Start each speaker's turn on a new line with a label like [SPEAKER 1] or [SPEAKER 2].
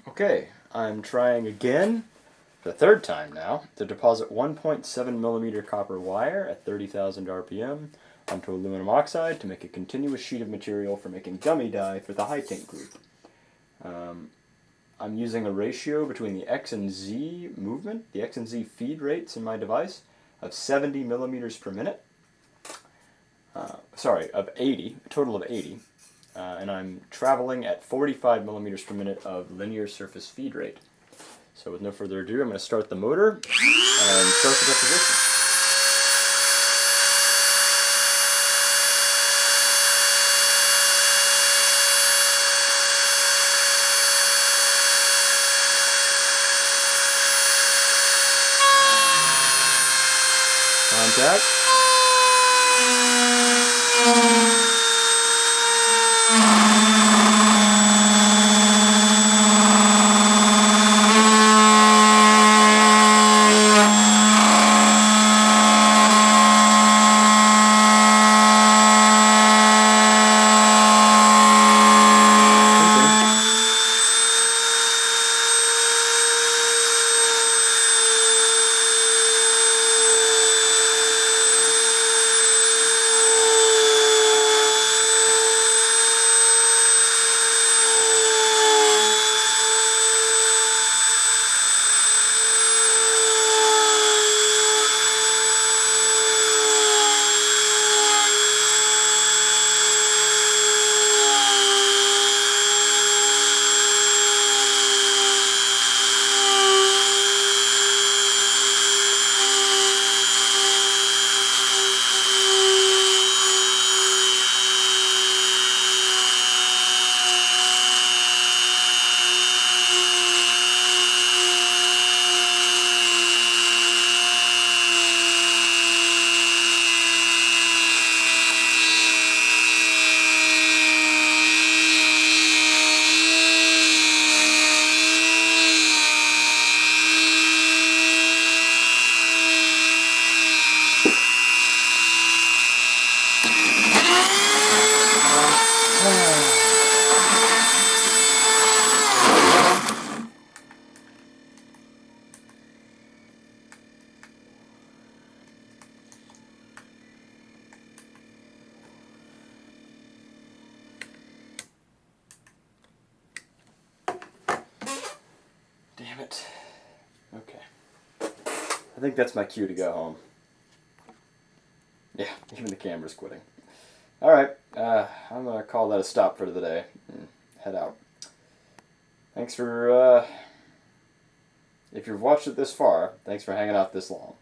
[SPEAKER 1] Okay, I'm trying again, the third time now, to deposit 1.7 millimeter copper wire at 30,000 RPM onto aluminum oxide to make a continuous sheet of material for making gummy dye for the HiDEC group. I'm using a ratio between the X and Z movement, the X and Z feed rates in my device, of 70 millimeters per minute. Of 80, a total of 80. And I'm traveling at 45 millimeters per minute of linear surface feed rate. So with no further ado, I'm going to start the motor and start the deposition. Contact. Damn it. Okay. I think that's my cue to go home. Yeah, even the camera's quitting. Alright, I'm going to call that a stop for the day and head out. Thanks for, if you've watched it this far, thanks for hanging out this long.